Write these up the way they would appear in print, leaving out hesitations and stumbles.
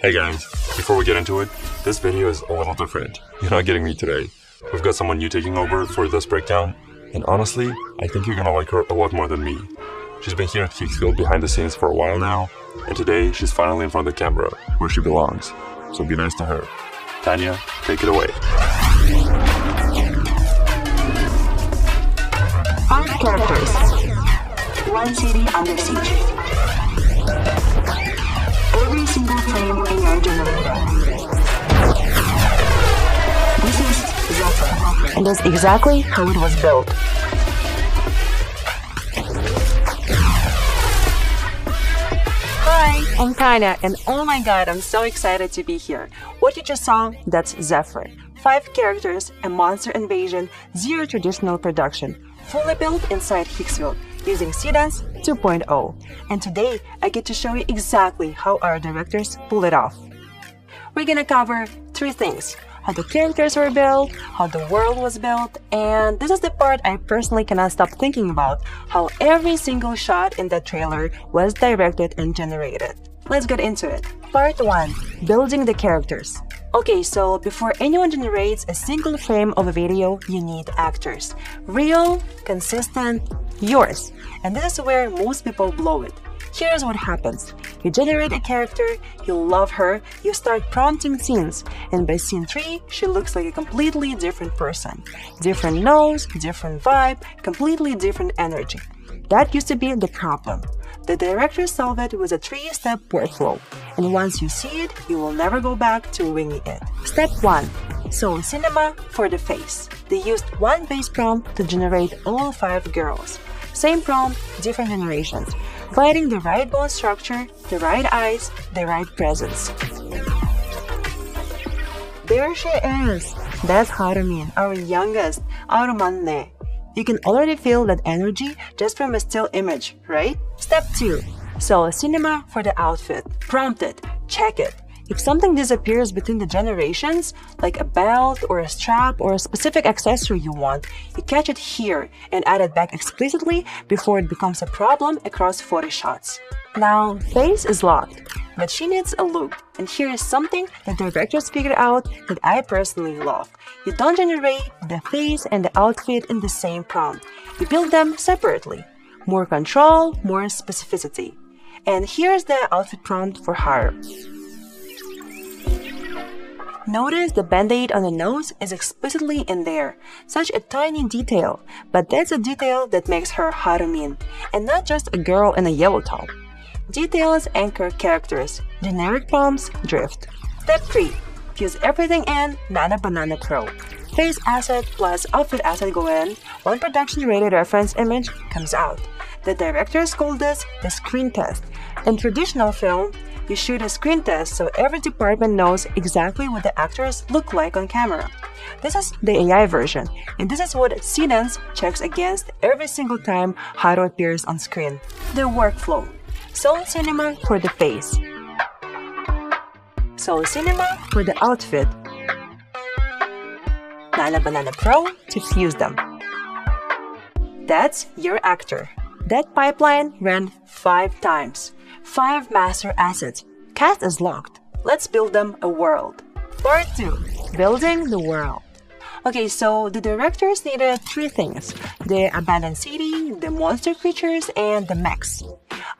Hey guys, before we get into it, this video is a little different. You're not getting me today. We've got someone new taking over for this breakdown, and honestly, I think you're gonna like her a lot more than me. She's been here at Kicksfield behind the scenes for a while now, and today she's finally in front of the camera, where she belongs. So be nice to her. Tanya, take it away. 5 characters. 1 city under siege. Every single frame in your generator. This is Zephyr, and that's exactly how it was built. Hi, I'm Tanya, and oh my god, I'm so excited to be here. What you just saw, that's Zephyr. 5 characters, a monster invasion, 0 traditional production, fully built inside Kicksfield, using Seedance 2.0. And today, I get to show you exactly how our directors pull it off. We're gonna cover 3 things: how the characters were built, how the world was built, and this is the part I personally cannot stop thinking about, how every single shot in the trailer was directed and generated. Let's get into it. Part 1. Building the characters. Okay, so before anyone generates a single frame of a video, you need actors. Real, consistent, yours. And this is where most people blow it. Here's what happens. You generate a character, you love her, you start prompting scenes, and by scene 3, she looks like a completely different person. Different nose, different vibe, completely different energy. That used to be the problem. The director solved it with a 3-step workflow, and once you see it, you will never go back to winging it. Step 1. So cinema for the face. They used one base prompt to generate all 5 girls. Same prompt, different generations, finding the right bone structure, the right eyes, the right presence. There she is! That's Harumin, our youngest, Arumane. You can already feel that energy just from a still image, right? Step 2. So cinema for the outfit. Prompt it, check it. If something disappears between the generations, like a belt or a strap or a specific accessory you want, you catch it here and add it back explicitly before it becomes a problem across 40 shots. Now, face is locked, but she needs a look, and here is something that the directors figured out that I personally love. You don't generate the face and the outfit in the same prompt. You build them separately. More control, more specificity. And here's the outfit prompt for Haru. Notice the band-aid on the nose is explicitly in there. Such a tiny detail, but that's a detail that makes her Harumin, and not just a girl in a yellow top. Details anchor characters. Generic prompts drift. Step 3. Fuse everything in Nana Banana Pro. Face asset plus outfit asset go in, one production-rated reference image comes out. The directors call this the screen test. In traditional film, you shoot a screen test so every department knows exactly what the actors look like on camera. This is the AI version, and this is what Seedance checks against every single time Haru appears on screen. The workflow. Soul Cinema for the face. Soul Cinema for the outfit. Nana Banana Pro to fuse them. That's your actor. That pipeline ran 5 times. 5 master assets. Cast is locked. Let's build them a world. Part 2. Building the world. Okay, so the directors needed 3 things: the abandoned city, the monster creatures, and the mechs.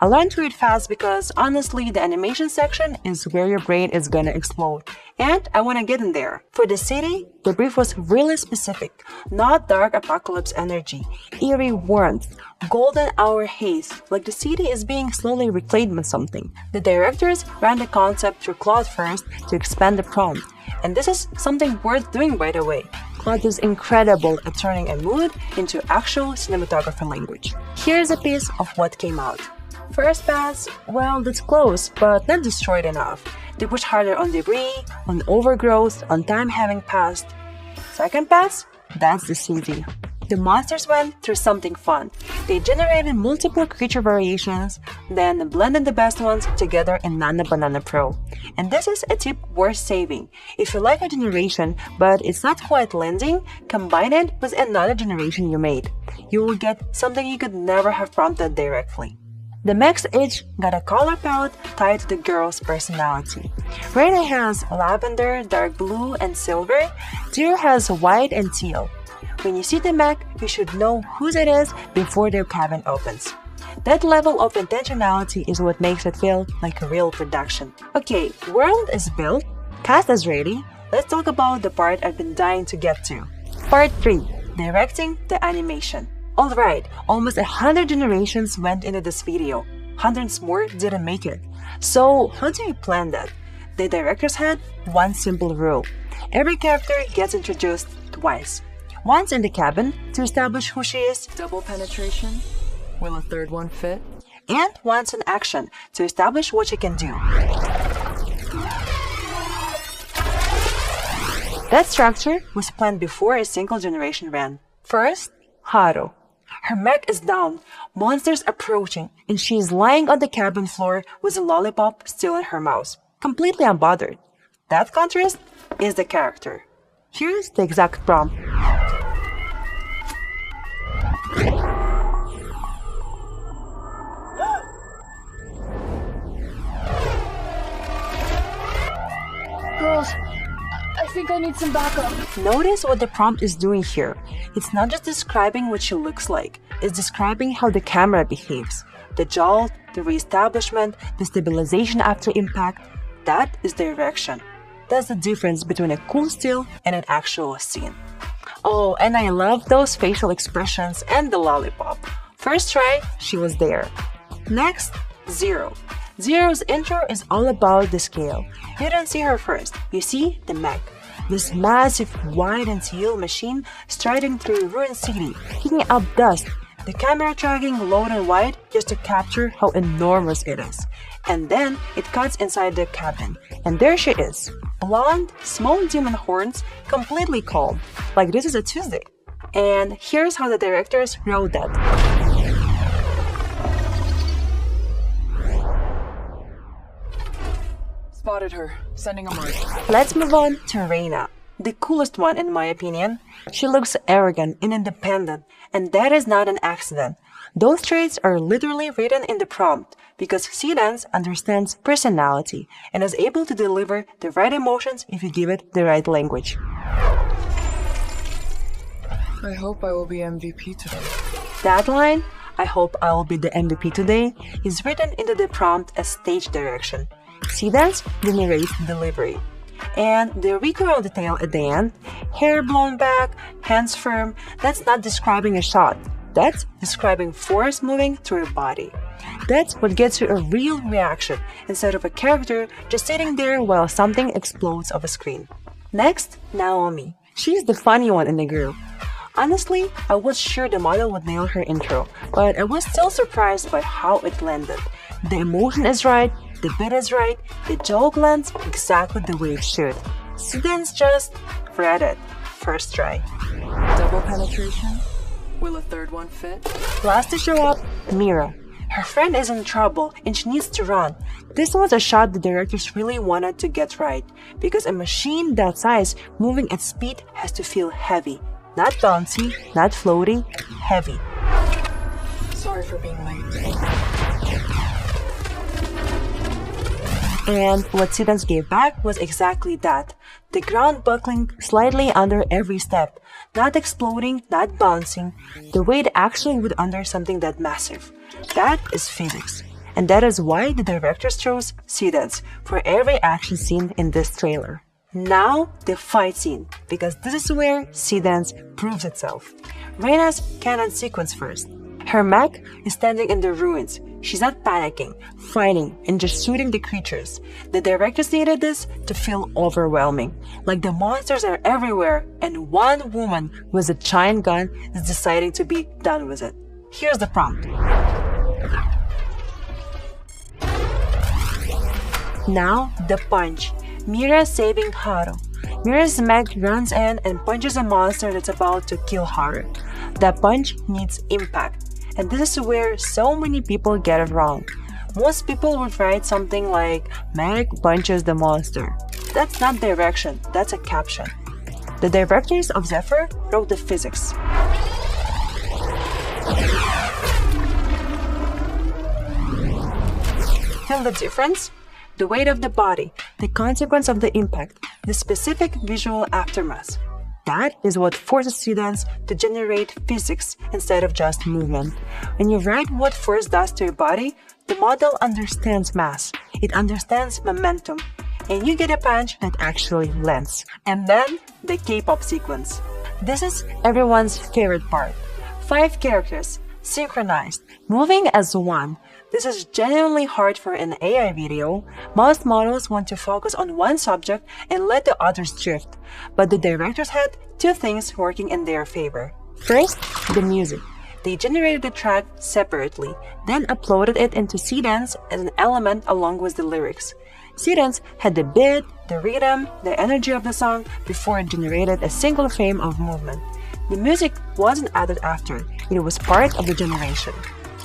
I learned through it fast because honestly, the animation section is where your brain is gonna explode, and I wanna get in there. For the city, the brief was really specific, not dark apocalypse energy, eerie warmth, golden hour haze, like the city is being slowly reclaimed with something. The directors ran the concept through Claude first to expand the prompt, and this is something worth doing, by the way. Claude is incredible at turning a mood into actual cinematography language. Here's a piece of what came out. First pass, well, that's close, but not destroyed enough. They push harder on debris, on overgrowth, on time having passed. Second pass, that's the city. The monsters went through something fun. They generated multiple creature variations, then blended the best ones together in Nana Banana Pro. And this is a tip worth saving. If you like a generation, but it's not quite landing, combine it with another generation you made. You will get something you could never have prompted directly. The mechs each got a color palette tied to the girl's personality. Reina has lavender, dark blue, and silver. Zero has white and teal. When you see the mech, you should know whose it is before their cabin opens. That level of intentionality is what makes it feel like a real production. Okay, world is built, cast is ready. Let's talk about the part I've been dying to get to. Part 3. Directing the animation. Alright, almost 100 generations went into this video. Hundreds more didn't make it. So, how do you plan that? The directors had one simple rule. Every character gets introduced twice. Once in the cabin to establish who she is, Double penetration? Will a third one fit? and once in action to establish what she can do. That structure was planned before a single generation ran. First, Haru. Her mech is down, monsters approaching, and she is lying on the cabin floor with a lollipop still in her mouth, completely unbothered. That contrast is the character. Here's the exact prompt. Girls, I think I need some backup. Notice what the prompt is doing here. It's not just describing what she looks like, it's describing how the camera behaves. The jolt, the reestablishment, the stabilization after impact, that is direction. That's the difference between a cool still and an actual scene. Oh, and I love those facial expressions and the lollipop. First try, she was there. Next, Zero. Zero's intro is all about the scale. You don't see her first, you see the mech. This massive white and teal machine striding through a ruined city, kicking up dust. The camera tracking low and wide just to capture how enormous it is. And then it cuts inside the cabin, and there she is. Blonde, small demon horns, completely calm, like this is a Tuesday. And here's how the directors wrote that. Spotted her. Sending a mark. Let's move on to Reina, the coolest one in my opinion. She looks arrogant and independent, and that is not an accident. Those traits are literally written in the prompt because Seedance understands personality and is able to deliver the right emotions if you give it the right language. I hope I will be MVP today. That line, I hope I will be the MVP today, is written into the prompt as stage direction. Seedance generates delivery. And the recoil detail at the end, hair blown back, hands firm, that's not describing a shot. That's describing force moving through your body. That's what gets you a real reaction instead of a character just sitting there while something explodes off a screen. Next, Naomi. She's the funny one in the group. Honestly, I was sure the model would nail her intro, but I was still surprised by how it landed. The emotion is right, the beat is right, the joke lands exactly the way it should. Students just read it. First try. Double penetration? Will a third one fit? Last to show up, Mira. Her friend is in trouble and she needs to run. This was a shot the directors really wanted to get right, because a machine that size moving at speed has to feel heavy. Not bouncy, not floaty, heavy. Sorry for being late. And what Seedance gave back was exactly that. The ground buckling slightly under every step. Not exploding, not bouncing. The way it actually would under something that massive. That is physics. And that is why the directors chose Seedance for every action scene in this trailer. Now, the fight scene, because this is where Seedance proves itself. Reina's cannon sequence first. Her mech is standing in the ruins. She's not panicking, fighting, and just shooting the creatures. The directors needed this to feel overwhelming. Like the monsters are everywhere, and one woman with a giant gun is deciding to be done with it. Here's the prompt. Now, the punch. Mira saving Haru. Mira's mech runs in and punches a monster that's about to kill Haru. That punch needs impact. And this is where so many people get it wrong. Most people would write something like, mech punches the monster. That's not direction, that's a caption. The directors of Zephyr wrote the physics. Feel the difference? The weight of the body, the consequence of the impact, the specific visual aftermath. That is what forces Seedance to generate physics instead of just movement. When you write what force does to your body, the model understands mass, it understands momentum, and you get a punch that actually lands. And then, the K-pop sequence. This is everyone's favorite part. 5 characters, synchronized, moving as one. This is genuinely hard for an AI video. Most models want to focus on one subject and let the others drift. But the directors had 2 things working in their favor. First, the music. They generated the track separately, then uploaded it into Seedance as an element along with the lyrics. Seedance had the beat, the rhythm, the energy of the song before it generated a single frame of movement. The music wasn't added after, it was part of the generation.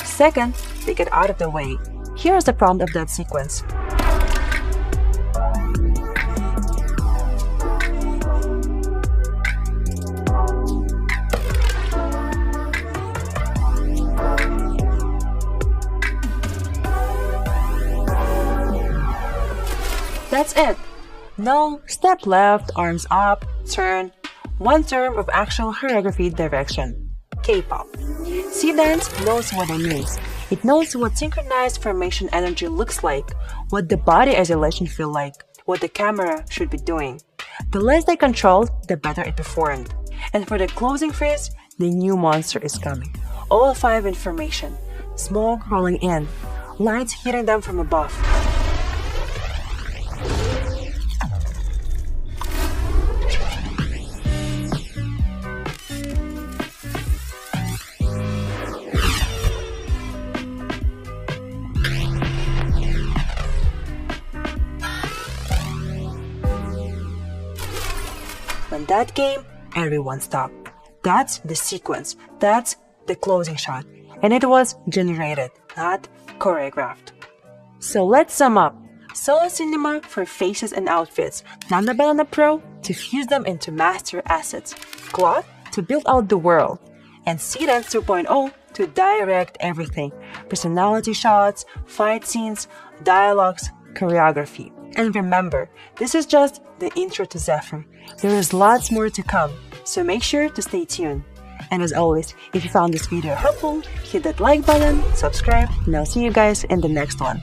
Second, they get out of the way. Here's the prompt of that sequence. That's it. No step left, arms up, turn. One term of actual choreography direction. K-pop. Seedance knows what it means. It knows what synchronized formation energy looks like, what the body isolation feel like, what the camera should be doing. The less they controlled, the better it performed. And for the closing phrase, the new monster is coming. All 5 in formation. Smoke rolling in. Lights hitting them from above. When that came, everyone stopped. That's the sequence. That's the closing shot. And it was generated, not choreographed. So let's sum up. Solo cinema for faces and outfits. Nana Banana Pro to fuse them into master assets. Cloth to build out the world. And Seedance 2.0 to direct everything. Personality shots, fight scenes, dialogues, choreography. And remember, this is just the intro to Zephyr. There is lots more to come, so make sure to stay tuned. And as always, if you found this video helpful, hit that like button, subscribe, and I'll see you guys in the next one.